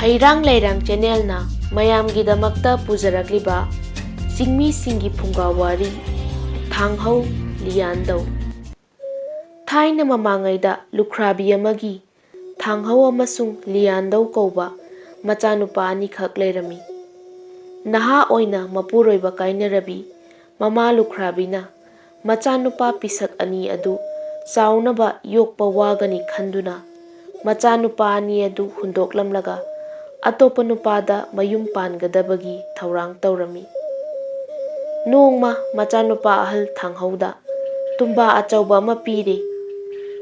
ꯍꯩꯔꯥꯡ ꯂꯩꯔꯥꯡ ꯆꯦꯅꯦꯜꯅ ꯃꯌꯥꯝꯒꯤꯗꯃꯛꯇ ꯄꯨꯖꯔꯛꯂꯤꯕ ꯆꯤꯡꯃꯤꯁꯤꯡꯒꯤ ꯐꯨꯡꯒꯥꯋꯥꯔꯤ ꯊꯥꯡꯍꯧ ꯂꯤꯌꯥꯟꯗꯧ꯫ ꯊꯥꯏꯅ ꯃꯃꯥꯡꯉꯩꯗ ꯂꯨꯈ꯭ꯔꯥꯕꯤ ꯑꯃꯒꯤ ꯊꯥꯡꯍꯧ ꯑꯃꯁꯨꯡ ꯂꯤꯌꯥꯟꯗꯧ ꯀꯧꯕ ꯃꯆꯥꯅꯨꯄꯥ ꯑꯅꯤꯈꯛ ꯂꯩꯔꯝꯃꯤ꯫ ꯅꯍꯥ ꯑꯣꯏꯅ ꯃꯄꯨꯔꯣꯏꯕ ꯀꯥꯏꯅꯔꯕꯤ ꯃꯃꯥ ꯂꯨꯈ꯭ꯔꯥꯕꯤꯅ ꯃꯆꯥꯅꯨꯄꯥ ꯄꯤꯁꯛ ꯑꯅꯤ ꯑꯗꯨ ꯆꯥꯎꯅꯕ ꯌꯣꯛꯄ ꯋꯥꯒꯅꯤ ꯈꯟꯗꯨꯅ ꯃꯆꯥꯅꯨꯄꯥ ꯑꯅꯤ ꯑꯗꯨ ꯍꯨꯟꯗꯣꯛꯂꯝꯂꯒ ꯑꯇꯣꯞꯄ ꯅꯨꯄꯥꯗ ꯃꯌꯨꯝ ꯄꯥꯟꯒꯗꯕꯒꯤ ꯊꯧꯔꯥꯡ ꯇꯧꯔꯝꯃꯤ꯫ ꯅꯣꯡꯃ ꯃꯆꯥꯅꯨꯄꯥ ꯑꯍꯜ ꯊꯥꯡꯍꯧꯗ ꯇꯨꯝꯕꯥ ꯑꯆꯧꯕ ꯑꯃ ꯄꯤꯔꯦ꯫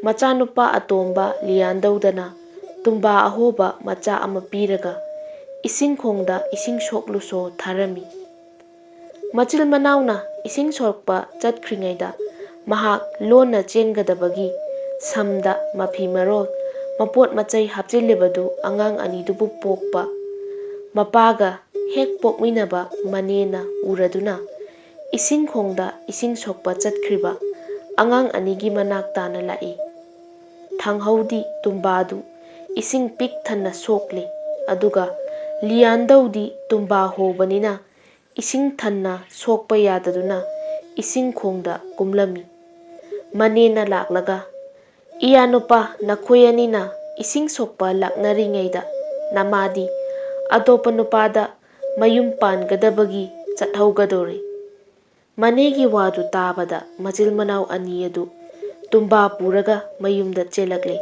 ꯃꯆꯥꯅꯨꯄꯥ ꯑꯇꯣꯝꯕ ꯂꯤꯌꯥꯟꯗꯧꯗꯅ ꯇꯨꯝꯕꯥ ꯑꯍꯣꯕ ꯃꯆꯥ ꯑꯃ ꯄꯤꯔꯒ ꯏꯁꯤꯡꯈꯣꯡꯗ ꯏꯁꯤꯡ ꯁꯣꯛꯂꯨꯁꯣ ꯊꯥꯔꯝꯃꯤ꯫ ꯃꯆꯤꯜ ꯃꯅꯥꯎꯅ ꯏꯁꯤꯡ ꯁꯣꯛꯄ ꯆꯠꯈ꯭ꯔꯤꯉꯩꯗ ꯃꯍꯥꯛ ꯂꯣꯟꯅ ꯆꯦꯟꯒꯗꯕꯒꯤ ꯁꯝꯗ ꯃꯐꯤ ꯃꯔꯣꯜ ꯃꯄꯣꯠ ꯃꯆꯩ ꯍꯥꯞꯆꯤꯜꯂꯤꯕꯗꯨ ꯑꯉꯥꯡ ꯑꯅꯤꯗꯨꯕꯨ ꯄꯣꯛꯄ ꯃꯄꯥꯒ ꯍꯦꯛ ꯄꯣꯛꯃꯤꯟꯅꯕ ꯃꯅꯦꯅ ꯎꯔꯗꯨꯅ ꯏꯁꯤꯡꯈꯣꯡꯗ ꯏꯁꯤꯡ ꯁꯣꯛꯄ ꯆꯠꯈ꯭ꯔꯤꯕ ꯑꯉꯥꯡ ꯑꯅꯤꯒꯤ ꯃꯅꯥꯛ ꯇꯥꯅ ꯂꯥꯛꯏ꯫ ꯊꯥꯡꯍꯧꯗꯤ ꯇꯨꯝꯕꯥꯗꯨ ꯏꯁꯤꯡ ꯄꯤꯛ ꯊꯟꯅ ꯁꯣꯛꯂꯦ, ꯑꯗꯨꯒ ꯂꯤꯌꯥꯟꯗꯧꯗꯤ ꯇꯨꯝꯕꯥ ꯍꯣꯕꯅꯤꯅ ꯏꯁꯤꯡ ꯊꯟꯅ ꯁꯣꯛꯄ ꯌꯥꯗꯗꯨꯅ ꯏꯁꯤꯡꯈꯣꯡꯗ ꯀꯨꯝꯂꯝꯃꯤ꯫ ꯃꯅꯦꯅ ꯂꯥꯛꯂꯒ "ꯏꯌꯥꯅꯨꯄꯥ, ꯅꯈꯣꯏ ꯑꯅꯤꯅ ꯏꯁꯤꯡ ꯁꯣꯛꯄ ꯂꯥꯛꯅꯔꯤꯉꯩꯗ ꯅꯃꯥꯗꯤ ꯑꯇꯣꯞꯄ ꯅꯨꯄꯥꯗ ꯃꯌꯨꯝ ꯄꯥꯟꯒꯗꯕꯒꯤ ꯆꯠꯍꯧꯒꯗꯣꯔꯦ꯫" ꯃꯅꯦꯒꯤ ꯋꯥꯗꯨ ꯇꯥꯕꯗ ꯃꯆꯤꯜ ꯃꯅꯥꯎ ꯑꯅꯤ ꯑꯗꯨ ꯇꯨꯝꯕꯥ ꯄꯨꯔꯒ ꯃꯌꯨꯝꯗ ꯆꯦꯜꯂꯛꯂꯦ꯫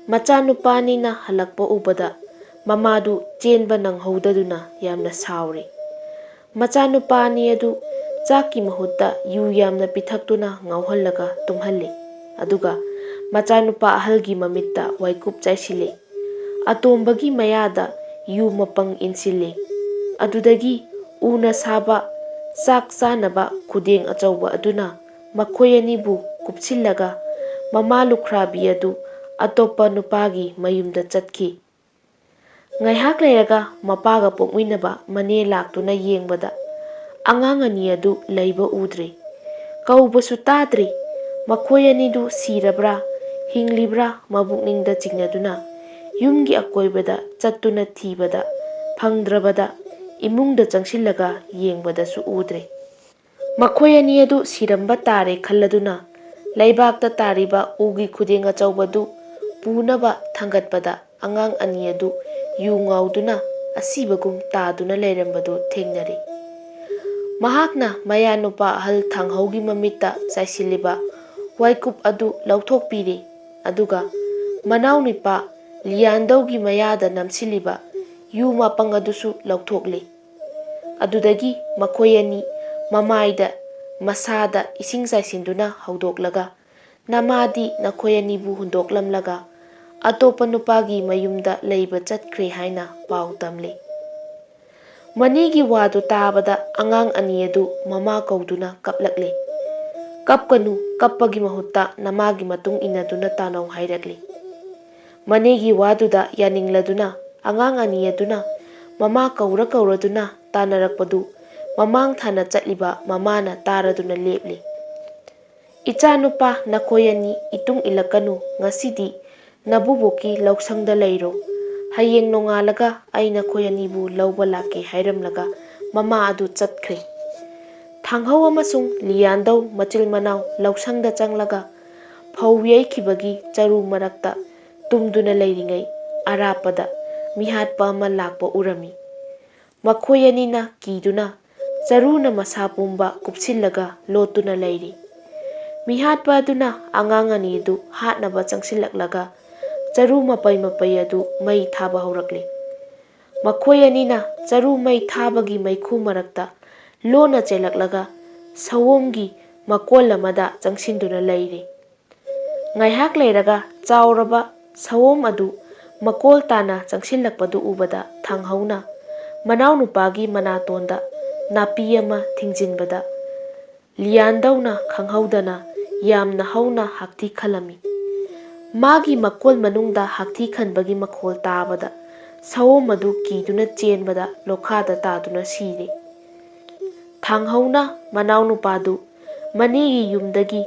ꯃꯆꯥꯅꯨꯄꯥ ꯑꯅꯤꯅ ꯍꯜꯂꯛꯄ ꯎꯕꯗ ꯃꯃꯥꯗꯨ ꯆꯦꯟꯕ ꯅꯪꯍꯧꯗꯗꯨꯅ ꯌꯥꯝꯅ ꯁꯥꯎꯔꯦ꯫ ꯃꯆꯥꯅꯨꯄꯥ ꯑꯅꯤ ꯑꯗꯨ ꯆꯥꯛꯀꯤ ꯃꯍꯨꯠꯇ ꯌꯨ ꯌꯥꯝꯅ ꯄꯤꯊꯛꯇꯨꯅ ꯉꯥꯎꯍꯜꯂꯒ ꯇꯨꯝꯍꯜꯂꯦ, ꯑꯗꯨꯒ ꯃꯆꯥꯅꯨꯄꯥ ꯑꯍꯜꯒꯤ ꯃꯃꯤꯠꯇ ꯋꯥꯏꯀꯨꯞ ꯆꯥꯏꯁꯤꯜꯂꯦ꯫ ꯑꯇꯣꯝꯕꯒꯤ ꯃꯌꯥꯗ ꯌꯨ ꯃꯄꯪ ꯏꯟꯁꯤꯜꯂꯦ꯫ ꯑꯗꯨꯗꯒꯤ ꯎꯅ ꯁꯥꯕ ꯆꯥꯛ ꯆꯥꯅꯕ ꯈꯨꯗꯦꯡ ꯑꯆꯧꯕ ꯑꯗꯨꯅ ꯃꯈꯣꯏ ꯑꯅꯤꯕꯨ ꯀꯨꯞꯁꯤꯜꯂꯒ ꯃꯃꯥ ꯂꯨꯈ꯭ꯔꯥꯕꯤ ꯑꯗꯨ ꯑꯇꯣꯞꯄ ꯅꯨꯄꯥꯒꯤ ꯃꯌꯨꯝꯗ ꯆꯠꯈꯤ꯫ ꯉꯥꯏꯍꯥꯛ ꯂꯩꯔꯒ ꯃꯄꯥꯒ ꯄꯣꯛꯃꯤꯟꯅꯕ ꯃꯅꯦ ꯂꯥꯛꯇꯨꯅ ꯌꯦꯡꯕꯗ ꯑꯉꯥꯡ ꯑꯅꯤ ꯑꯗꯨ ꯂꯩꯕ ꯎꯗ꯭ꯔꯦ꯫ ꯀꯧꯕꯁꯨ ꯇꯥꯗ꯭ꯔꯦ꯫ ꯃꯈꯣꯏ ꯑꯅꯤꯗꯨ ꯁꯤꯔꯕ꯭ꯔꯥ ꯍꯤꯡꯂꯤꯕ꯭ꯔꯥ ꯃꯕꯨꯛꯅꯤꯡꯗ ꯆꯤꯡꯅꯗꯨꯅ ꯌꯨꯝꯒꯤ ꯑꯀꯣꯏꯕꯗ ꯆꯠꯇꯨꯅ ꯊꯤꯕꯗ ꯐꯪꯗ꯭ꯔꯕꯗ ꯏꯃꯨꯡꯗ ꯆꯪꯁꯤꯜꯂꯒ ꯌꯦꯡꯕꯗꯁꯨ ꯎꯗ꯭ꯔꯦ꯫ ꯃꯈꯣꯏ ꯑꯅꯤ ꯑꯗꯨ ꯁꯤꯔꯝꯕ ꯇꯥꯔꯦ ꯈꯜꯂꯗꯨꯅ ꯂꯩꯕꯥꯛꯇ ꯇꯥꯔꯤꯕ ꯎꯒꯤ ꯈꯨꯗꯦꯡ ꯑꯆꯧꯕꯗꯨ ꯄꯨꯅꯕ ꯊꯥꯡꯒꯠꯄꯗ ꯑꯉꯥꯡ ꯑꯅꯤ ꯑꯗꯨ ꯌꯨ ꯉꯥꯎꯗꯨꯅ ꯑꯁꯤꯕꯒꯨꯝ ꯇꯥꯗꯨꯅ ꯂꯩꯔꯝꯕꯗꯨ ꯊꯦꯡꯅꯔꯦ꯫ ꯃꯍꯥꯛꯅ ꯃꯌꯥꯅꯨꯄꯥ ꯑꯍꯜ ꯊꯥꯡꯍꯧꯒꯤ ꯃꯃꯤꯠꯇ ꯆꯥꯏꯁꯤꯜꯂꯤꯕ ꯋꯥꯏꯀꯨꯞ ꯑꯗꯨ ꯂꯧꯊꯣꯛꯄꯤꯔꯦ, ꯑꯗꯨꯒ ꯃꯅꯥꯎꯅꯨꯄꯥ ꯂꯤꯌꯥꯟꯗꯧꯒꯤ ꯃꯌꯥꯗ ꯅꯝꯁꯤꯜꯂꯤꯕ ꯌꯨ ꯃꯄꯪ ꯑꯗꯨꯁꯨ ꯂꯧꯊꯣꯛꯂꯦ꯫ ꯑꯗꯨꯗꯒꯤ ꯃꯈꯣꯏ ꯑꯅꯤ ꯃꯃꯥꯏꯗ ꯃꯁꯥꯗ ꯏꯁꯤꯡ ꯆꯥꯏꯁꯤꯟꯗꯨꯅ ꯍꯧꯗꯣꯛꯂꯒ "ꯅꯃꯥꯗꯤ ꯅꯈꯣꯏ ꯑꯅꯤꯕꯨ ꯍꯨꯟꯗꯣꯛꯂꯝꯂꯒ ꯑꯇꯣꯞꯄ ꯅꯨꯄꯥꯒꯤ ꯃꯌꯨꯝꯗ ꯂꯩꯕ ꯆꯠꯈ꯭ꯔꯦ" ꯍꯥꯏꯅ ꯄꯥꯎ ꯇꯝꯂꯦ꯫ ꯃꯅꯦꯒꯤ ꯋꯥꯗꯨ ꯇꯥꯕꯗ ꯑꯉꯥꯡ ꯑꯅꯤ ꯑꯗꯨ ꯃꯃꯥ ꯀꯧꯗꯨꯅ ꯀꯞꯂꯛꯂꯦ꯫ "ꯀꯞꯀꯅꯨ, ꯀꯞꯄꯒꯤ ꯃꯍꯨꯠꯇ ꯅꯃꯥꯒꯤ ꯃꯇꯨꯡ ꯏꯟꯅꯗꯨꯅ ꯇꯥꯅꯧ" ꯍꯥꯏꯔꯛꯂꯦ꯫ ꯃꯅꯦꯒꯤ ꯋꯥꯗꯨꯗ ꯌꯥꯅꯤꯡꯂꯗꯨꯅ ꯑꯉꯥꯡ ꯑꯅꯤ ꯑꯗꯨꯅ ꯃꯃꯥ ꯀꯧꯔ ꯀꯧꯔꯗꯨꯅ ꯇꯥꯅꯔꯛꯄꯗꯨ ꯃꯃꯥꯡ ꯊꯥꯅ ꯆꯠꯂꯤꯕ ꯃꯃꯥꯅ ꯇꯥꯔꯗꯨꯅ ꯂꯦꯞꯂꯦ꯫ "ꯏꯆꯥꯅꯨꯄꯥ, ꯅꯈꯣꯏ ꯑꯅꯤ ꯏꯇꯨꯡ ꯏꯜꯂꯛꯀꯅꯨ, ꯉꯁꯤꯗꯤ ꯅꯕꯨꯕꯣꯛꯀꯤ ꯂꯧꯁꯪꯗ ꯂꯩꯔꯣ, ꯍꯌꯦꯡ ꯅꯣꯡꯉꯥꯜꯂꯒ ꯑꯩ ꯅꯈꯣꯏ ꯑꯅꯤꯕꯨ ꯂꯧꯕ ꯂꯥꯛꯀꯦ" ꯍꯥꯏꯔꯝꯂꯒ ꯃꯃꯥ ꯑꯗꯨ ꯆꯠꯈ꯭ꯔꯦ꯫ ꯊꯥꯡꯍꯧ ꯑꯃꯁꯨꯡ ꯂꯤꯌꯥꯟꯗꯧ ꯃꯆꯤꯜ ꯃꯅꯥꯎ ꯂꯧꯁꯪꯗ ꯆꯪꯂꯒ ꯐꯧ ꯌꯩꯈꯤꯕꯒꯤ ꯆꯔꯨ ꯃꯔꯛꯇ ꯇꯨꯝꯗꯨꯅ ꯂꯩꯔꯤꯉꯩ ꯑꯔꯥꯞꯄꯗ ꯃꯤꯍꯥꯠꯄ ꯑꯃ ꯂꯥꯛꯄ ꯎꯔꯝꯃꯤ꯫ ꯃꯈꯣꯏ ꯑꯅꯤꯅ ꯀꯤꯗꯨꯅ ꯆꯔꯨꯅ ꯃꯁꯥ ꯄꯨꯝꯕ ꯀꯨꯞꯁꯤꯜꯂꯒ ꯂꯣꯠꯇꯨꯅ ꯂꯩꯔꯤ꯫ ꯃꯤꯍꯥꯠꯄ ꯑꯗꯨꯅ ꯑꯉꯥꯡ ꯑꯅꯤ ꯑꯗꯨ ꯍꯥꯠꯅꯕ ꯆꯪꯁꯤꯜꯂꯛꯂꯒ ꯆꯔꯨ ꯃꯄꯩ ꯃꯄꯩ ꯑꯗꯨ ꯃꯩ ꯊꯥꯕ ꯍꯧꯔꯛꯂꯦ꯫ ꯃꯈꯣꯏ ꯑꯅꯤꯅ ꯆꯔꯨ ꯃꯩ ꯊꯥꯕꯒꯤ ꯃꯩꯈꯨ ꯃꯔꯛꯇ ꯂꯣꯟꯅ ꯆꯦꯜꯂꯛꯂꯒ ꯁꯑꯣꯝꯒꯤ ꯃꯀꯣꯜ ꯑꯃꯗ ꯆꯪꯁꯤꯟꯗꯨꯅ ꯂꯩꯔꯦ꯫ ꯉꯥꯏꯍꯥꯛ ꯂꯩꯔꯒ ꯆꯥꯎꯔꯕ ꯁꯑꯣꯝ ꯑꯗꯨ ꯃꯀꯣꯜ ꯇꯥꯅ ꯆꯪꯁꯤꯜꯂꯛꯄꯗꯨ ꯎꯕꯗ ꯊꯥꯡꯍꯧꯅ ꯃꯅꯥꯎꯅꯨꯄꯥꯒꯤ ꯃꯅꯥꯇꯣꯟꯗ ꯅꯥꯄꯤ ꯑꯃ ꯊꯤꯡꯖꯤꯟꯕꯗ ꯂꯤꯌꯥꯟꯗꯧꯅ ꯈꯪꯍꯧꯗꯅ ꯌꯥꯝꯅ ꯍꯧꯅ ꯍꯥꯛꯊꯤ ꯈꯜꯂꯝꯃꯤ꯫ ꯃꯥꯒꯤ ꯃꯀꯣꯜ ꯃꯅꯨꯡꯗ ꯍꯥꯛꯊꯤ ꯈꯟꯕꯒꯤ ꯃꯈꯣꯜ ꯇꯥꯕꯗ ꯁꯑꯣꯝ ꯑꯗꯨ ꯀꯤꯗꯨꯅ ꯆꯦꯟꯕꯗ ꯂꯣꯛꯈꯥꯗ ꯇꯥꯗꯨꯅ ꯁꯤꯔꯦ꯫ ꯊꯥꯡꯍꯧꯅ ꯃꯅꯥꯎꯅꯨꯄꯥꯗꯨ ꯃꯅꯦꯒꯤ ꯌꯨꯝꯗꯒꯤ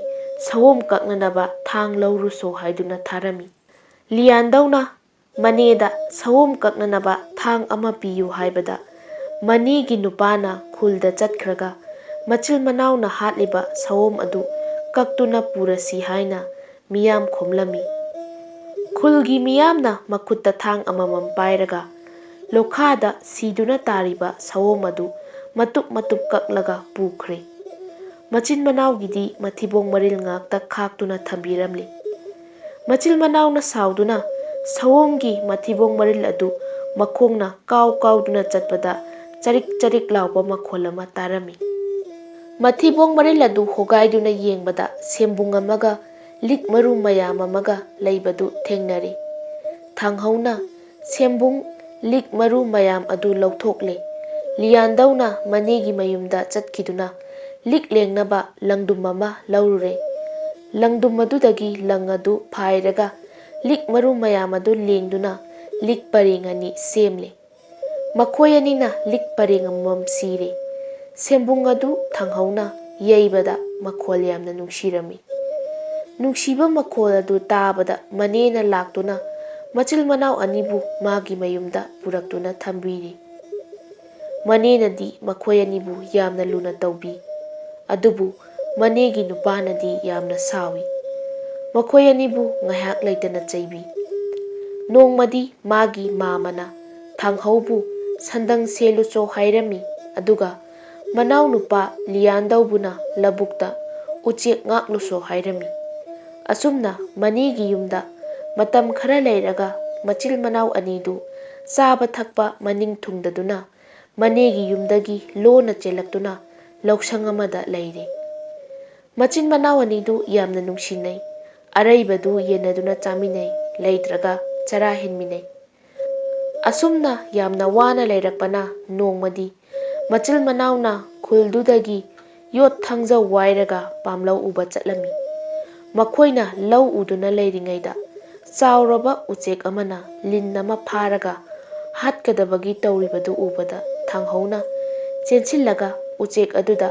ꯁꯑꯣꯝ ꯀꯛꯅꯅꯕ ꯊꯥꯡ ꯂꯧꯔꯨꯁꯣ ꯍꯥꯏꯗꯨꯅ ꯊꯥꯔꯝꯃꯤ꯫ ꯂꯤꯌꯥꯟꯗꯧꯅ ꯃꯅꯦꯗ ꯁꯑꯣꯝ ꯀꯛꯅꯅꯕ ꯊꯥꯡ ꯑꯃ ꯄꯤꯌꯨ ꯍꯥꯏꯕꯗ ꯃꯅꯦꯒꯤ ꯅꯨꯄꯥꯅ ꯈꯨꯜꯗ ꯆꯠꯈ꯭ꯔꯒ ꯃꯆꯤꯜ ꯃꯅꯥꯎꯅ ꯍꯥꯠꯂꯤꯕ ꯁꯑꯣꯝ ꯑꯗꯨ ꯀꯛꯇꯨꯅ ꯄꯨꯔꯁꯤ ꯍꯥꯏꯅ ꯃꯤꯌꯥꯝ ꯈꯣꯝꯂꯝꯃꯤ꯫ ꯈꯨꯜꯒꯤ ꯃꯤꯌꯥꯝꯅ ꯃꯈꯨꯠꯇ ꯊꯥꯡ ꯑꯃꯃꯝ ꯄꯥꯏꯔꯒ ꯂꯣꯈꯥꯗ ꯁꯤꯗꯨꯅ ꯇꯥꯔꯤꯕ ꯁꯑꯣꯝ ꯑꯗꯨ ꯃꯇꯨꯞ ꯃꯇꯨꯞ ꯀꯛꯂꯒ ꯄꯨꯈ꯭ꯔꯦ꯫ ꯃꯆꯤꯟ ꯃꯅꯥꯎꯒꯤꯗꯤ ꯃꯊꯤꯕꯣꯡ ꯃꯔꯤꯜ ꯉꯥꯛꯇ ꯈꯥꯛꯇꯨꯅ ꯊꯝꯕꯤꯔꯝꯂꯤ꯫ ꯃꯆꯤꯜ ꯃꯅꯥꯎꯅ ꯁꯥꯎꯗꯨꯅ ꯁꯑꯣꯝꯒꯤ ꯃꯊꯤꯕꯣꯡ ꯃꯔꯤꯜ ꯑꯗꯨ ꯃꯈꯣꯡꯅ ꯀꯥꯎ ꯀꯥꯎꯗꯨꯅ ꯆꯠꯄꯗ ꯆꯔꯤꯛ ꯆꯔꯤꯛ ꯂꯥꯎꯕ ꯃꯈꯣꯜ ꯑꯃ ꯇꯥꯔꯝꯃꯤ꯫ ꯃꯊꯤꯕꯣꯡ ꯃꯔꯤꯜ ꯑꯗꯨ ꯍꯣꯒꯥꯏꯗꯨꯅ ꯌꯦꯡꯕꯗ ꯁꯦꯝꯕꯨꯡ ꯑꯃꯒ ꯂꯤꯛ ꯃꯔꯨ ꯃꯌꯥꯝ ꯑꯃꯒ ꯂꯩꯕꯗꯨ ꯊꯦꯡꯅꯔꯦ꯫ ꯊꯥꯡꯍꯧꯅ ꯁꯦꯝꯕꯨꯡ ꯂꯤꯛ ꯃꯔꯨ ꯃꯌꯥꯝ ꯑꯗꯨ ꯂꯧꯊꯣꯛꯂꯦ꯫ ꯂꯤꯌꯥꯟꯗꯧꯅ ꯃꯅꯦꯒꯤ ꯃꯌꯨꯝꯗ ꯆꯠꯈꯤꯗꯨꯅ ꯂꯤꯛ ꯂꯦꯡꯅꯕ ꯂꯪꯗꯨꯝ ꯑꯃ ꯂꯧꯔꯨꯔꯦ꯫ ꯂꯪꯗꯨꯝ ꯑꯗꯨꯗꯒꯤ ꯂꯪ ꯑꯗꯨ ꯐꯥꯏꯔꯒ ꯂꯤꯛ ꯃꯔꯨ ꯃꯌꯥꯝ ꯑꯗꯨ ꯂꯦꯡꯗꯨꯅ ꯂꯤꯛ ꯄꯔꯦꯡ ꯑꯅꯤ ꯁꯦꯝꯂꯦ꯫ ꯃꯈꯣꯏ ꯑꯅꯤꯅ ꯂꯤꯛ ꯄꯔꯦꯡ ꯑꯃꯃꯝ ꯁꯤꯔꯦ꯫ ꯁꯦꯝꯕꯨꯡ ꯑꯗꯨ ꯊꯥꯡꯍꯧꯅ ꯌꯩꯕꯗ ꯃꯈꯣꯜ ꯌꯥꯝꯅ ꯅꯨꯡꯁꯤꯔꯝꯃꯤ꯫ ꯅꯨꯡꯁꯤꯕ ꯃꯈꯣꯜ ꯑꯗꯨ ꯇꯥꯕꯗ ꯃꯅꯦꯅ ꯂꯥꯛꯇꯨꯅ ꯃꯆꯤꯜ ꯃꯅꯥꯎ ꯑꯅꯤꯕꯨ ꯃꯥꯒꯤ ꯃꯌꯨꯝꯗ ꯄꯨꯔꯛꯇꯨꯅ ꯊꯝꯕꯤꯔꯤ꯫ ꯃꯅꯦꯅꯗꯤ ꯃꯈꯣꯏ ꯑꯅꯤꯕꯨ ꯌꯥꯝꯅ ꯂꯨꯅ ꯇꯧꯕꯤ꯫ ꯑꯗꯨꯕꯨ ꯃꯅꯦꯒꯤ ꯅꯨꯄꯥꯅꯗꯤ ꯌꯥꯝꯅ ꯁꯥꯎꯏ꯫ ꯃꯈꯣꯏ ꯑꯅꯤꯕꯨ ꯉꯥꯏꯍꯥꯛ ꯂꯩꯇꯅ ꯆꯩꯕꯤ꯫ ꯅꯣꯡꯃꯗꯤ ꯃꯥꯒꯤ ꯃꯥꯃꯅ ꯊꯥꯡꯍꯧꯕꯨ ꯁꯟꯗꯪ ꯁꯦꯜꯂꯨꯆꯣ ꯍꯥꯏꯔꯝꯃꯤ꯫ ꯑꯗꯨꯒ ꯃꯅꯥꯎꯅꯨꯄꯥ ꯂꯤꯌꯥꯟꯗꯧꯕꯨꯅ ꯂꯧꯕꯨꯛꯇ ꯎꯆꯦꯛ ꯉꯥꯛꯂꯨꯆꯣ ꯍꯥꯏꯔꯝꯃꯤ꯫ ꯑꯁꯨꯝꯅ ꯃꯅꯦꯒꯤ ꯌꯨꯝꯗ ꯃꯇꯝ ꯈꯔ ꯂꯩꯔꯒ ꯃꯆꯤꯜ ꯃꯅꯥꯎ ꯑꯅꯤꯗꯨ ꯆꯥꯕ ꯊꯛꯄ ꯃꯅꯤꯡ ꯊꯨꯡꯗꯗꯨꯅ ꯃꯅꯦꯒꯤ ꯌꯨꯝꯗꯒꯤ ꯂꯣꯟꯅ ꯆꯦꯜꯂꯛꯇꯨꯅ ꯂꯧꯁꯪ ꯑꯃꯗ ꯂꯩꯔꯦ꯫ ꯃꯆꯤꯟ ꯃꯅꯥꯎ ꯑꯅꯤꯗꯨ ꯌꯥꯝꯅ ꯅꯨꯡꯁꯤꯅꯩ꯫ ꯑꯔꯩꯕꯗꯨ ꯌꯦꯟꯅꯗꯨꯅ ꯆꯥꯃꯤꯟꯅꯩ, ꯂꯩꯇ꯭ꯔꯒ ꯆꯔꯥ ꯍꯦꯟꯃꯤꯟꯅꯩ꯫ ꯑꯁꯨꯝꯅ ꯌꯥꯝꯅ ꯋꯥꯅ ꯂꯩꯔꯛꯄꯅ ꯅꯣꯡꯃꯗꯤ ꯃꯆꯤꯜ ꯃꯅꯥꯎꯅ ꯈꯨꯜꯗꯨꯗꯒꯤ ꯌꯣꯠ ꯊꯥꯡꯖꯧ ꯋꯥꯏꯔꯒ ꯄꯥꯝꯂꯧ ꯎꯕ ꯆꯠꯂꯝꯃꯤ꯫ ꯃꯈꯣꯏꯅ ꯂꯧ ꯎꯗꯨꯅ ꯂꯩꯔꯤꯉꯩꯗ ꯆꯥꯎꯔꯕ ꯎꯆꯦꯛ ꯑꯃꯅ ꯂꯤꯟ ꯑꯃ ꯐꯥꯔꯒ ꯍꯥꯠꯀꯗꯕꯒꯤ ꯇꯧꯔꯤꯕꯗꯨ ꯎꯕꯗ ꯊꯥꯡꯍꯧꯅ ꯆꯦꯟꯁꯤꯜꯂꯒ ꯎꯆꯦꯛ ꯑꯗꯨꯗ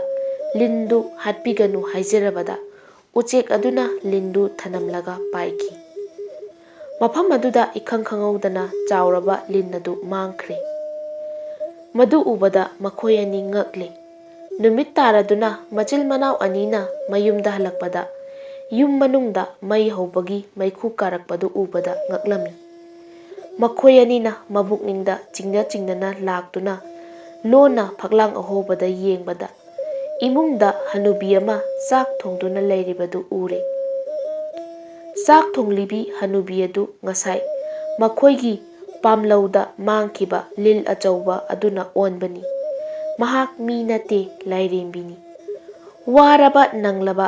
ꯂꯤꯟꯗꯨ ꯍꯥꯠꯄꯤꯒꯅꯨ ꯍꯥꯏꯖꯔꯕꯗ ꯎꯆꯦꯛ ꯑꯗꯨꯅ ꯂꯤꯟꯗꯨ ꯊꯅꯝꯂꯒ ꯄꯥꯏꯈꯤ꯫ ꯃꯐꯝ ꯑꯗꯨꯗ ꯏꯈꯪ ꯈꯪꯍꯧꯗꯅ ꯆꯥꯎꯔꯕ ꯂꯤꯟ ꯑꯗꯨ ꯃꯥꯡꯈ꯭ꯔꯦ꯫ ꯃꯗꯨ ꯎꯕꯗ ꯃꯈꯣꯏ ꯑꯅꯤ ꯉꯛꯂꯦ꯫ ꯅꯨꯃꯤꯠ ꯇꯥꯔꯗꯨꯅ ꯃꯆꯤꯜ ꯃꯅꯥꯎ ꯑꯅꯤꯅ ꯃꯌꯨꯝꯗ ꯍꯜꯂꯛꯄꯗ ꯌꯨꯝ ꯃꯅꯨꯡꯗ ꯃꯩ ꯍꯧꯕꯒꯤ ꯃꯩꯈꯨ ꯀꯥꯔꯛꯄꯗꯨ ꯎꯕꯗ ꯉꯛꯂꯝꯃꯤ꯫ ꯃꯈꯣꯏ ꯑꯅꯤꯅ ꯃꯕꯨꯛꯅꯤꯡꯗ ꯆꯤꯡꯅ ꯆꯤꯡꯅꯅ ꯂꯥꯛꯇꯨꯅ ꯂꯣꯟꯅ ꯐꯛꯂꯥꯡ ꯑꯍꯣꯕꯗ ꯌꯦꯡꯕꯗ ꯏꯃꯨꯡꯗ ꯍꯅꯨꯕꯤ ꯑꯃ ꯆꯥꯛ ꯊꯣꯡꯗꯨꯅ ꯂꯩꯔꯤꯕꯗꯨ ꯎꯔꯦ꯫ ꯆꯥꯛ ꯊꯣꯡꯂꯤꯕꯤ ꯍꯅꯨꯕꯤ ꯑꯗꯨ ꯉꯁꯥꯏ ꯃꯈꯣꯏꯒꯤ ꯄꯥꯝꯂꯧꯗ ꯃꯥꯡꯈꯤꯕ ꯂꯤꯟ ꯑꯆꯧꯕ ꯑꯗꯨꯅ ꯑꯣꯟꯕꯅꯤ꯫ ꯃꯍꯥꯛ ꯃꯤ ꯅꯠꯇꯦ, ꯂꯥꯏꯔꯦꯝꯕꯤꯅꯤ꯫ ꯋꯥꯔꯕ ꯅꯪꯂꯕ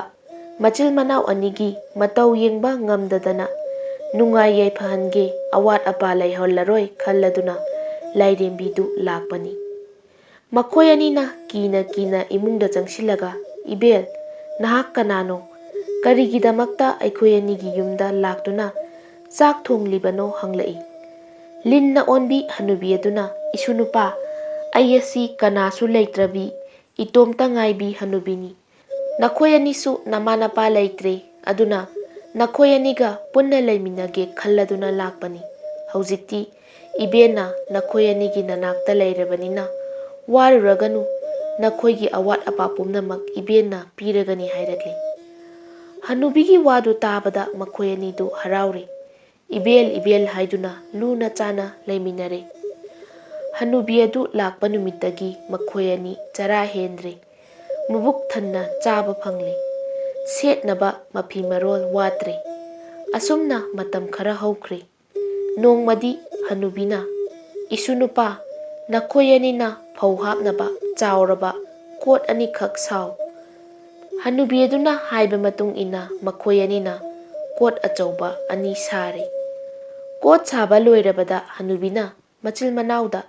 ꯃꯆꯤꯜ ꯃꯅꯥꯎ ꯑꯅꯤꯒꯤ ꯃꯇꯧ ꯌꯦꯡꯕ ꯉꯝꯗꯗꯅ ꯅꯨꯡꯉꯥꯏ ꯌꯥꯏꯐꯍꯟꯒꯦ, ꯑꯋꯥꯠ ꯑꯄꯥ ꯂꯩꯍꯜꯂꯔꯣꯏ ꯈꯜꯂꯗꯨꯅ ꯂꯥꯏꯔꯦꯝꯕꯤꯗꯨ ꯂꯥꯛꯄꯅꯤ꯫ ꯃꯈꯣꯏ ꯑꯅꯤꯅ ꯀꯤꯅ ꯀꯤꯅ ꯏꯃꯨꯡꯗ ꯆꯪꯁꯤꯜꯂꯒ "ꯏꯕꯦꯜ, ꯅꯍꯥꯛ ꯀꯅꯥꯅꯣ? ꯀꯔꯤꯒꯤꯗꯃꯛꯇ ꯑꯩꯈꯣꯏ ꯑꯅꯤꯒꯤ ꯌꯨꯝꯗ ꯂꯥꯛꯇꯨꯅ ꯆꯥꯛ ꯊꯣꯡꯂꯤꯕꯅꯣ?" ꯍꯪꯂꯛꯏ꯫ ꯂꯤꯟꯅ ꯑꯣꯟꯕꯤ ꯍꯅꯨꯕꯤ ꯑꯗꯨꯅ "ꯏꯁꯨꯅꯨꯄꯥ, ꯑꯩ ꯑꯁꯤ ꯀꯅꯥꯁꯨ ꯂꯩꯇ꯭ꯔꯕꯤ ꯏꯇꯣꯝꯇ ꯉꯥꯏꯕꯤ ꯍꯅꯨꯕꯤꯅꯤ꯫ ꯅꯈꯣꯏ ꯑꯅꯤꯁꯨ ꯅꯃꯥ ꯅꯄꯥ ꯂꯩꯇ꯭ꯔꯦ, ꯑꯗꯨꯅ ꯅꯈꯣꯏ ꯑꯅꯤꯒ ꯄꯨꯟꯅ ꯂꯩꯃꯤꯟꯅꯒꯦ ꯈꯜꯂꯗꯨꯅ ꯂꯥꯛꯄꯅꯤ꯫ ꯍꯧꯖꯤꯛꯇꯤ ꯏꯕꯦꯟꯅ ꯅꯈꯣꯏ ꯑꯅꯤꯒꯤ ꯅꯅꯥꯛꯇ ꯂꯩꯔꯕꯅꯤꯅ ꯋꯥꯔꯨꯔꯒꯅꯨ, ꯅꯈꯣꯏꯒꯤ ꯑꯋꯥꯠ ꯑꯄꯥ ꯄꯨꯝꯅꯃꯛ ꯏꯕꯦꯟꯅ ꯄꯤꯔꯒꯅꯤ" ꯍꯥꯏꯔꯛꯂꯦ꯫ ꯍꯅꯨꯕꯤꯒꯤ ꯋꯥꯗꯨ ꯇꯥꯕꯗ ꯃꯈꯣꯏ ꯑꯅꯤꯗꯨ ꯍꯔꯥꯎꯔꯦ꯫ ꯏꯕꯦꯜ ꯏꯕꯦꯜ ꯍꯥꯏꯗꯨꯅ ꯂꯨꯅ ꯆꯥꯟꯅ ꯂꯩꯃꯤꯟꯅꯔꯦ꯫ ꯍꯅꯨꯕꯤ ꯑꯗꯨ ꯂꯥꯛꯄ ꯅꯨꯃꯤꯠꯇꯒꯤ ꯃꯈꯣꯏ ꯑꯅꯤ ꯆꯔꯥ ꯍꯦꯟꯗ꯭ꯔꯦ꯫ ꯃꯕꯨꯛ ꯊꯟꯅ ꯆꯥꯕ ꯐꯪꯂꯦ꯫ ꯁꯦꯠꯅꯕ ꯃꯐꯤ ꯃꯔꯣꯜ ꯋꯥꯠꯇ꯭ꯔꯦ꯫ ꯑꯁꯨꯝꯅ ꯃꯇꯝ ꯈꯔ ꯍꯧꯈ꯭ꯔꯦ꯫ ꯅꯣꯡꯃꯗꯤ ꯍꯅꯨꯕꯤꯅ "ꯏꯁꯨꯅꯨꯄꯥ, ꯅꯈꯣꯏ ꯑꯅꯤꯅ ꯐꯧ ꯍꯥꯞꯅꯕ ꯆꯥꯎꯔꯕ ꯀꯣꯠ ꯑꯅꯤꯈꯛ ꯁꯥꯎ." ꯍꯅꯨꯕꯤ ꯑꯗꯨꯅ ꯍꯥꯏꯕ ꯃꯇꯨꯡ ꯏꯟꯅ ꯃꯈꯣꯏ ꯑꯅꯤꯅ ꯀꯣꯠ ꯑꯆꯧꯕ ꯑꯅꯤ ꯁꯥꯔꯦ꯫ ꯀꯣꯠ ꯁꯥꯕ ꯂꯣꯏꯔꯕꯗ ꯍꯅꯨꯕꯤꯅ ꯃꯆꯤꯜ ꯃꯅꯥꯎꯗ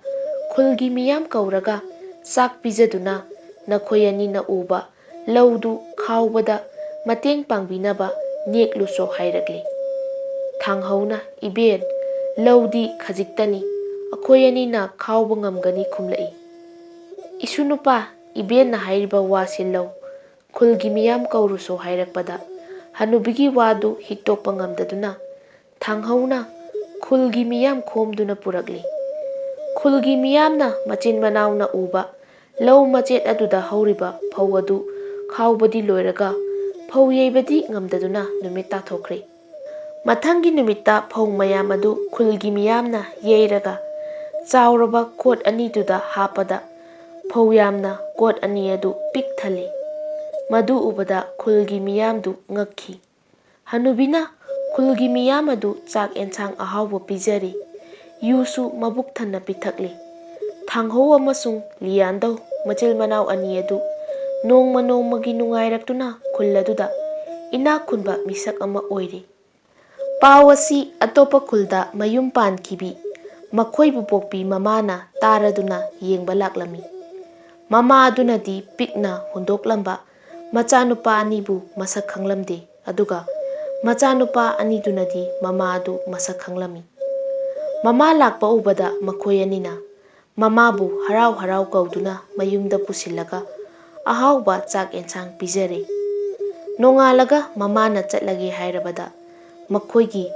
ꯈꯨꯜꯒꯤ ꯃꯤꯌꯥꯝ ꯀꯧꯔꯒ ꯆꯥꯛ ꯄꯤꯖꯗꯨꯅ "ꯅꯈꯣꯏ ꯑꯅꯤꯅ ꯎꯕ ꯂꯧꯗꯨ ꯈꯥꯎꯕꯗ ꯃꯇꯦꯡ ꯄꯥꯡꯕꯤꯅꯕ ꯅꯦꯛꯂꯨꯆꯣ" ꯍꯥꯏꯔꯛꯂꯦ꯫ ꯊꯥꯡꯍꯧꯅ "ꯏꯕꯦꯟ, ꯂꯧꯗꯤ ꯈꯖꯤꯛꯇꯅꯤ, ꯑꯩꯈꯣꯏ ꯑꯅꯤꯅ ꯈꯥꯎꯕ ꯉꯝꯒꯅꯤ" ꯈꯨꯝꯂꯛꯏ꯫ "ꯏꯁꯨꯅꯨꯄꯥ, ꯏꯕꯦꯟꯅ ꯍꯥꯏꯔꯤꯕ ꯋꯥꯁꯤ ꯂꯧ, ꯈꯨꯜꯒꯤ ꯃꯤꯌꯥꯝ ꯀꯧꯔꯨꯆꯣ" ꯍꯥꯏꯔꯛꯄꯗ ꯍꯅꯨꯕꯤꯒꯤ ꯋꯥꯗꯨ ꯍꯤꯛꯇꯣꯛꯄ ꯉꯝꯗꯗꯨꯅ ꯊꯥꯡꯍꯧꯅ ꯈꯨꯜꯒꯤ ꯃꯤꯌꯥꯝ ꯈꯣꯝꯗꯨꯅ ꯄꯨꯔꯛꯂꯤ꯫ ꯈꯨꯜꯒꯤ ꯃꯤꯌꯥꯝꯅ ꯃꯆꯤꯟ ꯃꯅꯥꯎꯅ ꯎꯕ ꯂꯧ ꯃꯆꯦꯠ ꯑꯗꯨꯗ ꯍꯧꯔꯤꯕ ꯐꯧ ꯑꯗු ꯈꯥꯎꯕꯗꯤ ꯂꯣꯏꯔꯒ ꯐꯧ ꯌꯩꯕꯗꯤ ꯉꯝꯗꯗꯨꯅ ꯅꯨꯃꯤꯠ ꯇꯥꯊꯣꯛꯈ꯭ꯔꯦ꯫ ꯃꯊꯪꯒꯤ ꯅꯨꯃꯤꯠꯇ ꯐꯧ ꯃꯌꯥꯝ ꯑꯗꯨ ꯈꯨꯜꯒꯤ ꯃꯤꯌꯥꯝꯅ ꯌꯩꯔꯒ ꯆꯥꯎꯔꯕ ꯀꯣꯠ ꯑꯅꯤꯗꯨꯗ ꯍꯥꯞꯄꯗ ꯐꯧ ꯌꯥꯝꯅ ꯀꯣꯠ ꯑꯅꯤ ꯑꯗꯨ ꯄꯤꯛ ꯊꯜꯂꯤ꯫ ꯃꯗꯨ ꯎꯕꯗ ꯈꯨꯜꯒꯤ ꯃꯤꯌꯥꯝꯗꯨ ꯉꯛꯈꯤ꯫ ꯍꯅꯨꯕꯤꯅ ꯈꯨꯜꯒꯤ ꯃꯤꯌꯥꯝ ꯑꯗꯨ ꯆꯥꯛ ꯑꯦꯟꯁꯥꯡ ꯑꯍꯥꯎꯕ ꯄꯤꯖꯔꯤ, ꯌꯨꯁꯨ ꯃꯕꯨꯛ ꯊꯟꯅ ꯄꯤꯊꯛꯂꯤ꯫ ꯊꯥꯡꯍꯧ ꯑꯃꯁꯨꯡ ꯂꯤꯌꯥꯟꯗꯧ ꯃꯆꯤꯜ ꯃꯅꯥꯎ ꯑꯅꯤ ꯑꯗꯨ ꯅꯣꯡꯃ ꯅꯣꯡꯃꯒꯤ ꯅꯨꯡꯉꯥꯏꯔꯛꯇꯨꯅ ꯈꯨꯜ ꯑꯗꯨꯗ ꯏꯅꯥꯛ ꯈꯨꯟꯕ ꯃꯤꯁꯛ ꯑꯃ ꯑꯣꯏꯔꯤ꯫ ꯄꯥꯎ ꯑꯁꯤ ꯑꯇꯣꯞꯄ ꯈꯨꯜꯗ ꯃꯌꯨꯝ ꯄꯥꯟꯈꯤꯕꯤ ꯃꯈꯣꯏꯕꯨ ꯄꯣꯛꯄꯤ ꯃꯃꯥꯅ ꯇꯥꯔꯗꯨꯅ ꯌꯦꯡꯕ ꯂꯥꯛꯂꯝꯃꯤ꯫ ꯃꯃꯥ ꯑꯗꯨꯅꯗꯤ ꯄꯤꯛꯅ ꯍꯨꯟꯗꯣꯛꯂꯝꯕ ꯃꯆꯥꯅꯨꯄꯥ ꯑꯅꯤꯕꯨ ꯃꯁꯛ ꯈꯪꯂꯝꯗꯦ, ꯑꯗꯨꯒ ꯃꯆꯥꯅꯨꯄꯥ ꯑꯅꯤꯗꯨꯅꯗꯤ ꯃꯃꯥ ꯑꯗꯨ ꯃꯁꯛ ꯈꯪꯂꯝꯃꯤ꯫ ꯃꯃꯥ ꯂꯥꯛꯄ ꯎꯕꯗ ꯃꯈꯣꯏ ꯑꯅꯤꯅ ꯃꯃꯥꯕꯨ ꯍꯔꯥꯎ ꯍꯔꯥꯎ ꯀꯧꯗꯨꯅ ꯃꯌꯨꯝꯗ ꯄꯨꯁꯤꯜꯂꯒ ꯑꯍꯥꯎꯕ ꯆꯥꯛ ꯑꯦꯟꯁꯥꯡ ꯄꯤꯖꯔꯦ꯫ ꯅꯣꯡꯉꯥꯜꯂꯒ ꯃꯃꯥꯅ ꯆꯠꯂꯒꯦ ꯍꯥꯏꯔꯕꯗ ꯃꯈꯣꯏꯒꯤ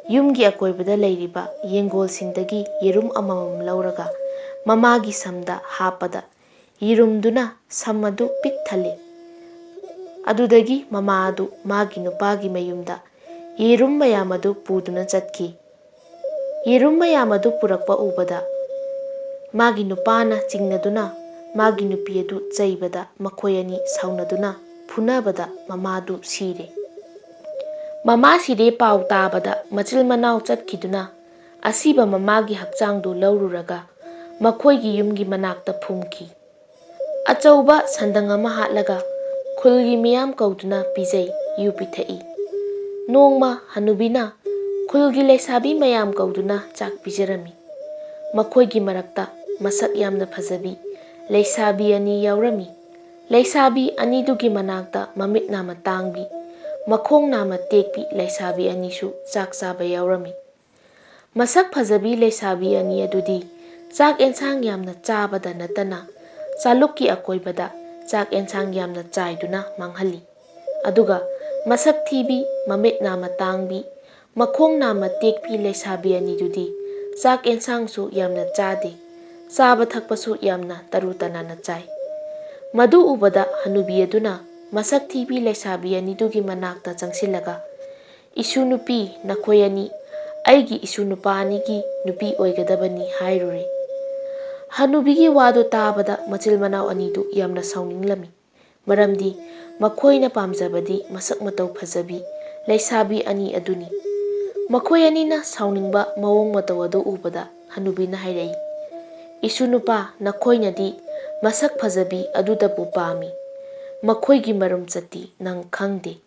ꯌꯨꯝꯒꯤ ꯑꯀꯣꯏꯕꯗ ꯂꯩꯔꯤꯕ ꯌꯦꯡꯒꯣꯜꯁꯤꯡꯗꯒꯤ ꯌꯦꯔꯨꯝ ꯑꯃꯃꯝ ꯂꯧꯔꯒ ꯃꯃꯥꯒꯤ ꯁꯝꯗ ꯍꯥꯞꯄꯗ ꯌꯦꯔꯨꯝꯗꯨꯅ ꯁꯝ ꯑꯗꯨ ꯄꯤꯛ ꯊꯜꯂꯤ꯫ ꯑꯗꯨꯗꯒꯤ ꯃꯃꯥ ꯑꯗꯨ ꯃꯥꯒꯤ ꯅꯨꯄꯥꯒꯤ ꯃꯌꯨꯝꯗ ꯌꯦꯔꯨꯝ ꯃꯌꯥꯝ ꯑꯗꯨ ꯄꯨꯗꯨꯅ ꯆꯠꯈꯤ꯫ ꯌꯦꯔꯨꯝ ꯃꯌꯥꯝ ꯑꯗꯨ ꯄꯨꯔꯛꯄ ꯎꯕꯗ ꯃꯥꯒꯤ ꯅꯨꯄꯥꯅ ꯆꯤꯡꯅꯗꯨꯅ ꯃꯥꯒꯤ ꯅꯨꯄꯤ ꯑꯗꯨ ꯆꯩꯕꯗ ꯃꯈꯣꯏ ꯑꯅꯤ ꯁꯥꯎꯅꯗꯨꯅ ꯐꯨꯅꯕꯗ ꯃꯃꯥ ꯑꯗꯨ ꯁꯤꯔꯦ꯫ ꯃꯃꯥ ꯁꯤꯔꯦ ꯄꯥꯎ ꯇꯥꯕꯗ ꯃꯆꯤꯜ ꯃꯅꯥꯎ ꯆꯠꯈꯤꯗꯨꯅ ꯑꯁꯤꯕ ꯃꯃꯥꯒꯤ ꯍꯛꯆꯥꯡꯗꯨ ꯂꯧꯔꯨꯔꯒ ꯃꯈꯣꯏꯒꯤ ꯌꯨꯝꯒꯤ ꯃꯅꯥꯛꯇ ꯐꯨꯝꯈꯤ꯫ ꯑꯆꯧꯕ ꯁꯟꯗꯪ ꯑꯃ ꯍꯥꯠꯂꯒ ꯈꯨꯜꯒꯤ ꯃꯤꯌꯥꯝ ꯀꯧꯗꯨꯅ ꯄꯤꯖꯩ, ꯌꯨ ꯄꯤꯊꯛꯏ꯫ ꯅꯣꯡꯃ ꯍꯅꯨꯕꯤꯅ ꯈꯨꯜꯒꯤ ꯂꯩꯁꯥꯕꯤ ꯃꯌꯥꯝ ꯀꯧꯗꯨꯅ ꯆꯥꯛ ꯄꯤꯖꯔꯝꯃꯤ꯫ ꯃꯈꯣꯏꯒꯤ ꯃꯔꯛꯇ ꯃꯁꯛ ꯌꯥꯝꯅ ꯐꯖꯕꯤ ꯂꯩꯁꯥꯕꯤ ꯑꯅꯤ ꯌꯥꯎꯔꯝꯃꯤ꯫ ꯂꯩꯁꯥꯕꯤ ꯑꯅꯤꯗꯨꯒꯤ ꯃꯅꯥꯛꯇ ꯃꯃꯤꯠ ꯅꯥꯝꯃ ꯇꯥꯡꯕꯤ, ꯃꯈꯣꯡ ꯅꯥꯝꯃ ꯇꯦꯛꯄꯤ ꯂꯩꯁꯥꯕꯤ ꯑꯅꯤꯁꯨ ꯆꯥꯛ ꯆꯥꯕ ꯌꯥꯎꯔꯝꯃꯤ꯫ ꯃꯁꯛ ꯐꯖꯕꯤ ꯂꯩꯁꯥꯕꯤ ꯑꯅꯤ ꯑꯗꯨꯗꯤ ꯆꯥꯛ ꯑꯦꯟꯁꯥꯡ ꯌꯥꯝꯅ ꯆꯥꯕꯗ ꯅꯠꯇꯅ ꯆꯥꯂꯨꯛꯀꯤ ꯑꯀꯣꯏꯕꯗ ꯆꯥꯛ ꯑꯦꯟꯁꯥꯡ ꯌꯥꯝꯅ ꯆꯥꯏꯗꯨꯅ ꯃꯥꯡꯍꯜꯂꯤ꯫ ꯑꯗꯨꯒ ꯃꯁꯛ ꯊꯤꯕꯤ, ꯃꯃꯤꯠ ꯅꯥꯝꯃ ꯇꯥꯡꯕꯤ, ꯃꯈꯣꯡ ꯅꯥꯝꯃ ꯇꯦꯛꯄꯤ ꯂꯩꯁꯥꯕꯤ ꯑꯅꯤꯗꯨꯗꯤ ꯆꯥꯛ ꯑꯦꯟꯁꯥꯡꯁꯨ ꯌꯥꯝꯅ ꯆꯥꯗꯦ, ꯆꯥꯕ ꯊꯛꯄꯁꯨ ꯌꯥꯝꯅ ꯇꯔꯨ ꯇꯅꯥꯟꯅ ꯆꯥꯏ꯫ ꯃꯗꯨ ꯎꯕꯗ ꯍꯅꯨꯕꯤ ꯑꯗꯨꯅ ꯃꯁꯛ ꯊꯤꯕꯤ ꯂꯩꯁꯥꯕꯤ ꯑꯅꯤꯗꯨꯒꯤ ꯃꯅꯥꯛꯇ ꯆꯪꯁꯤꯜꯂꯒ "ꯏꯁꯨ ꯅꯨꯄꯤ, ꯅꯈꯣꯏ ꯑꯅꯤ ꯑꯩꯒꯤ ꯏꯁꯨ ꯅꯨꯄꯥ ꯑꯅꯤꯒꯤ ꯅꯨꯄꯤ ꯑꯣꯏꯒꯗꯕꯅꯤ" ꯍꯥꯏꯔꯨꯔꯦ꯫ ꯍꯅꯨꯕꯤꯒꯤ ꯋꯥꯗꯨ ꯇꯥꯕꯗ ꯃꯆꯤꯜ ꯃꯅꯥꯎ ꯑꯅꯤꯗꯨ ꯌꯥꯝꯅ ꯁꯥꯎꯅꯤꯡꯂꯝꯃꯤ, ꯃꯔꯝꯗꯤ ꯃꯈꯣꯏꯅ ꯄꯥꯝꯖꯕꯗꯤ ꯃꯁꯛ ꯃꯇꯧ ꯐꯖꯕꯤ ꯂꯩꯁꯥꯕꯤ ꯑꯅꯤ ꯑꯗꯨꯅꯤ꯫ ꯃꯈꯣꯏ ꯑꯅꯤꯅ ꯁꯥꯎꯅꯤꯡꯕ ꯃꯑꯣꯡ ꯃꯇꯧ ꯑꯗꯨ ꯎꯕꯗ ꯍꯅꯨꯕꯤꯅ ꯍꯥꯏꯔꯛꯏ, "ꯏꯁꯨ ꯅꯨꯄꯥ, ꯅꯈꯣꯏꯅꯗꯤ ꯃꯁꯛ ꯐꯖꯕꯤ ꯑꯗꯨꯗꯕꯨ ꯄꯥꯝꯃꯤ, ꯃꯈꯣꯏꯒꯤ ꯃꯔꯝꯆꯠꯇꯤ ꯅꯪ ꯈꯪꯗꯦ꯫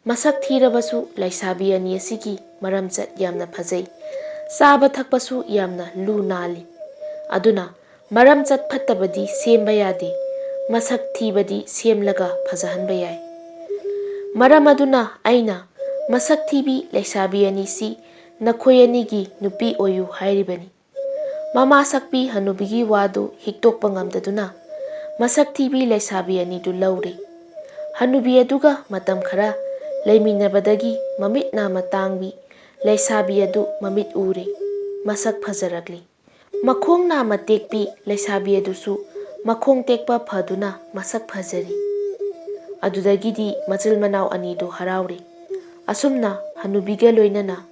ꯃꯁꯛ ꯊꯤꯔꯕꯁꯨ ꯂꯩꯁꯥꯕꯤ ꯑꯅꯤ ꯑꯁꯤꯒꯤ ꯃꯔꯝꯆꯠ ꯌꯥꯝꯅ ꯐꯖꯩ, ꯆꯥꯕ ꯊꯛꯄꯁꯨ ꯌꯥꯝꯅ ꯂꯨ ꯅꯥꯜꯂꯤ꯫ ꯑꯗꯨꯅ ꯃꯔꯝꯆꯠ ꯐꯠꯇꯕꯗꯤ ꯁꯦꯝꯕ ꯌꯥꯗꯦ, ꯃꯁꯛ ꯊꯤꯕꯗꯤ ꯁꯦꯝꯂꯒ ꯐꯖꯍꯟꯕ ꯌꯥꯏ꯫ ꯃꯔꯝ ꯑꯗꯨꯅ ꯑꯩꯅ ꯃꯁꯛ ꯊꯤꯕꯤ ꯂꯩꯁꯥꯕꯤ ꯑꯅꯤꯁꯤ ꯅꯈꯣꯏ ꯑꯅꯤꯒꯤ ꯅꯨꯄꯤ ꯑꯣꯏꯌꯨ ꯍꯥꯏꯔꯤꯕꯅꯤ"꯫ ꯃꯃꯥ ꯁꯛꯄꯤ ꯍꯅꯨꯕꯤꯒꯤ ꯋꯥꯗꯨ ꯍꯤꯛꯇꯣꯛꯄ ꯉꯝꯗꯗꯨꯅ ꯃꯁꯛ ꯊꯤꯕꯤ ꯂꯩꯁꯥꯕꯤ ꯑꯅꯤꯗꯨ ꯂꯧꯔꯦ꯫ ꯍꯅꯨꯕꯤ ꯑꯗꯨꯒ ꯃꯇꯝ ꯈꯔ ꯂꯩꯃꯤꯟꯅꯕꯗꯒꯤ ꯃꯃꯤꯠ ꯅꯥꯝꯃ ꯇꯥꯡꯕꯤ ꯂꯩꯁꯥꯕꯤ ꯑꯗꯨ ꯃꯃꯤꯠ ꯎꯔꯦ, ꯃꯁꯛ ꯐꯖꯔꯛꯂꯤ꯫ ꯃꯈꯣꯡ ꯅꯥꯝꯃ ꯇꯦꯛꯄꯤ ꯂꯩꯁꯥꯕꯤ ꯑꯗꯨꯁꯨ ꯃꯈꯣꯡ ꯇꯦꯛꯄ ꯐꯗꯨꯅ ꯃꯁꯛ ꯐꯖꯔꯤ꯫ ꯑꯗꯨꯗꯒꯤꯗꯤ ꯃꯆꯤꯜ ꯃꯅꯥꯎ ꯑꯅꯤꯗꯨ ꯍꯔꯥꯎꯔꯦ꯫ ꯑꯁꯨꯝꯅ ꯍꯅꯨꯕꯤꯒ ꯂꯣꯏꯅꯅ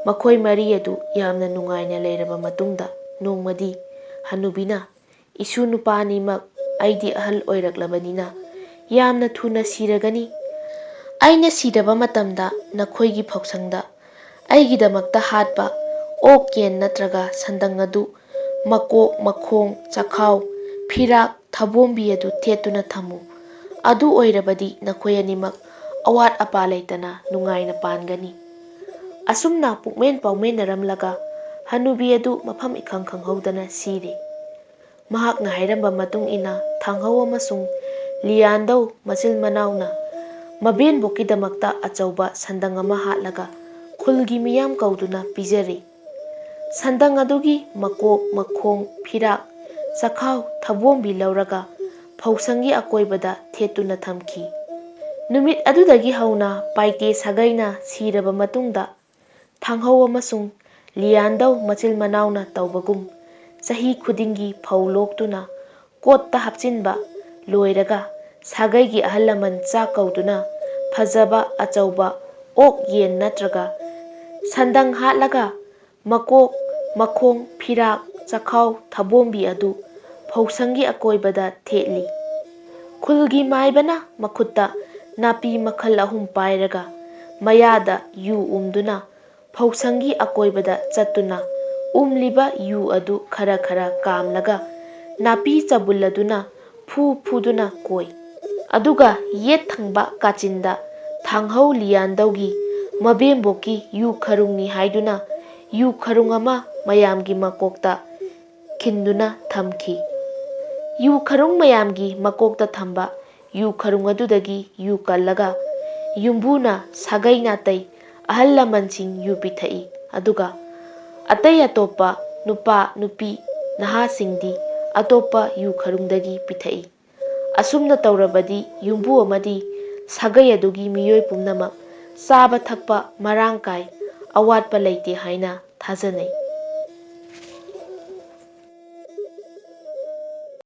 ꯃꯈꯣꯏ ꯃꯔꯤ ꯑꯗꯨ ꯌꯥꯝꯅ ꯅꯨꯡꯉꯥꯏꯅ ꯂꯩꯔꯕ ꯃꯇꯨꯡꯗ ꯅꯣꯡꯃꯗꯤ ꯍꯅꯨꯕꯤꯅ "ꯏꯁꯨ ꯅꯨꯄꯥ ꯑꯅꯤꯃꯛ, ꯑꯩꯗꯤ ꯑꯍꯜ ꯑꯣꯏꯔꯛꯂꯕꯅꯤꯅ ꯌꯥꯝꯅ ꯊꯨꯅ ꯁꯤꯔꯒꯅꯤ꯫ ꯑꯩꯅ ꯁꯤꯔꯕ ꯃꯇꯝꯗ ꯅꯈꯣꯏꯒꯤ ꯐꯧꯁꯪꯗ ꯑꯩꯒꯤꯗꯃꯛꯇ ꯍꯥꯠꯄ ꯑꯣꯛ, ꯌꯦꯟ ꯅꯠꯇ꯭ꯔꯒ ꯁꯟꯗꯪ ꯑꯗꯨ ꯃꯀꯣꯛ, ꯃꯈꯣꯡ, ꯆꯈꯥꯎ, ꯐꯤꯔꯥꯛ, ꯊꯕꯣꯝꯕꯤ ꯑꯗꯨ ꯊꯦꯠꯇꯨꯅ ꯊꯝꯃꯨ꯫ ꯑꯗꯨ ꯑꯣꯏꯔꯕꯗꯤ ꯅꯈꯣꯏ ꯑꯅꯤꯃꯛ ꯑꯋꯥꯠ ꯑꯄꯥ ꯂꯩꯇꯅ ꯅꯨꯡꯉꯥꯏꯅ ꯄꯥꯟꯒꯅꯤ"꯫ ꯑꯁꯨꯝꯅ ꯄꯨꯛꯃꯦꯟ ꯄꯥꯎꯃꯦꯟꯅꯔꯝꯂꯒ ꯍꯅꯨꯕꯤ ꯑꯗꯨ ꯃꯐꯝ ꯏꯈꯪ ꯈꯪꯍꯧꯗꯅ ꯁꯤꯔꯦ꯫ ꯃꯍꯥꯛꯅ ꯍꯥꯏꯔꯝꯕ ꯃꯇꯨꯡ ꯏꯟꯅ ꯊꯥꯡꯍꯧ ꯑꯃꯁꯨꯡ ꯂꯤꯌꯥꯟꯗꯧ ꯃꯆꯤꯜ ꯃꯅꯥꯎꯅ ꯃꯕꯦꯟꯕꯣꯛꯀꯤꯗꯃꯛꯇ ꯑꯆꯧꯕ ꯁꯟꯗꯪ ꯑꯃ ꯍꯥꯠꯂꯒ ꯈꯨꯜꯒꯤ ꯃꯤꯌꯥꯝ ꯀꯧꯗꯨꯅ ꯄꯤꯖꯔꯦ꯫ ꯁꯟꯗꯪ ꯑꯗꯨꯒꯤ ꯃꯀꯣꯛ, ꯃꯈꯣꯡ, ꯐꯤꯔꯥꯛ, ꯆꯈꯥꯎ, ꯊꯕꯣꯝꯕꯤ ꯂꯧꯔꯒ ꯐꯧꯁꯪꯒꯤ ꯑꯀꯣꯏꯕꯗ ꯊꯦꯠꯇꯨꯅ ꯊꯝꯈꯤ꯫ ꯅꯨꯃꯤꯠ ꯑꯗꯨꯗꯒꯤ ꯍꯧꯅ ꯄꯥꯏꯇꯦ ꯁꯥꯒꯩꯅ ꯁꯤꯔꯕ ꯃꯇꯨꯡꯗ ꯊꯥꯡꯍꯧ ꯑꯃꯁꯨꯡ ꯂꯤꯌꯥꯟꯗꯧ ꯃꯆꯤꯜ ꯃꯅꯥꯎꯅ ꯇꯧꯕꯒꯨꯝ ꯆꯍꯤ ꯈꯨꯗꯤꯡꯒꯤ ꯐꯧ ꯂꯣꯛꯇꯨꯅ ꯀꯣꯠꯇ ꯍꯥꯞꯆꯤꯟꯕ ꯂꯣꯏꯔꯒ ꯁꯥꯒꯩꯒꯤ ꯑꯍꯜ ꯂꯃꯟ ꯆꯥꯛ ꯀꯧꯗꯨꯅ ꯐꯖꯕ ꯑꯆꯧꯕ ꯑꯣꯛ ꯌꯦꯟ ꯅꯠꯇ꯭ꯔꯒ ꯁꯟꯗꯪ ꯍꯥꯠꯂꯒ ꯃꯀꯣꯛ ꯃꯈꯣꯡ ꯐꯤꯔꯥꯛ ꯆꯈꯥꯎ ꯊꯕꯣꯝꯕꯤ ꯑꯗꯨ ꯐꯧꯁꯪꯒꯤ ꯑꯀꯣꯏꯕꯗ ꯊꯦꯠꯂꯤ꯫ ꯈꯨꯜꯒꯤ ꯃꯥꯏꯕꯅ ꯃꯈꯨꯠꯇ ꯅꯥꯄꯤ ꯃꯈꯜ 3 ꯄꯥꯏꯔꯒ ꯃꯌꯥꯗ ꯌꯨ ꯎꯝꯗꯨꯅ ꯐꯧꯁꯪꯒꯤ ꯑꯀꯣꯏꯕꯗ ꯆꯠꯇꯨꯅ ꯎꯝꯂꯤꯕ ꯌꯨ ꯑꯗꯨ ꯈꯔ ꯈꯔ ꯀꯥꯝꯂꯒ ꯅꯥꯄꯤ ꯆꯕꯨꯜꯂꯗꯨꯅ ꯐꯨ ꯐꯨꯗꯨꯅ ꯀꯣꯏ꯫ ꯑꯗꯨꯒ ꯌꯦꯠ ꯊꯪꯕ ꯀꯥꯆꯤꯟꯗ ꯊꯥꯡꯍꯧ ꯂꯤꯌꯥꯟꯗꯧꯒꯤ ꯃꯕꯦꯝꯕꯣꯛꯀꯤ ꯌꯨ ꯈꯔꯨꯡꯅꯤ ꯍꯥꯏꯗꯨꯅ ꯌꯨ ꯈꯔꯨꯡ ꯑꯃ ꯃꯌꯥꯝꯒꯤ ꯃꯀꯣꯛꯇ ꯈꯤꯟꯗꯨꯅ ꯊꯝꯈꯤ꯫ ꯌꯨ ꯈꯔꯨꯡ ꯃꯌꯥꯝꯒꯤ ꯃꯀꯣꯛꯇ ꯊꯝꯕ ꯌꯨ ꯈꯔꯨꯡ ꯑꯗꯨꯗꯒꯤ ꯌꯨ ꯀꯜꯂꯒ ꯌꯨꯝꯕꯨꯅ ꯁꯥꯒꯩ ꯅꯥꯇꯩ ꯑꯍꯜ ꯂꯃꯟꯁꯤꯡ ꯌꯨ ꯄꯤꯊꯛꯏ꯫ ꯑꯗꯨꯒ ꯑꯇꯩ ꯑꯇꯣꯞꯄ ꯅꯨꯄꯥ ꯅꯨꯄꯤ ꯅꯍꯥꯁꯤꯡꯗꯤ ꯑꯇꯣꯞꯄ ꯌꯨ ꯈꯔꯨꯡꯗꯒꯤ ꯄꯤꯊꯛꯏ꯫ ꯑꯁꯨꯝꯅ ꯇꯧꯔꯕꯗꯤ ꯌꯨꯝꯕꯨ ꯑꯃꯗꯤ ꯁꯥꯒꯩ ꯑꯗꯨꯒꯤ ꯃꯤꯑꯣꯏ ꯄꯨꯝꯅꯃꯛ ꯆꯥꯕ ꯊꯛꯄ ꯃꯔꯥꯡ ꯀꯥꯏ, ꯑꯋꯥꯠꯄ ꯂꯩꯇꯦ ꯍꯥꯏꯅ ꯊꯥꯖꯅꯩ꯫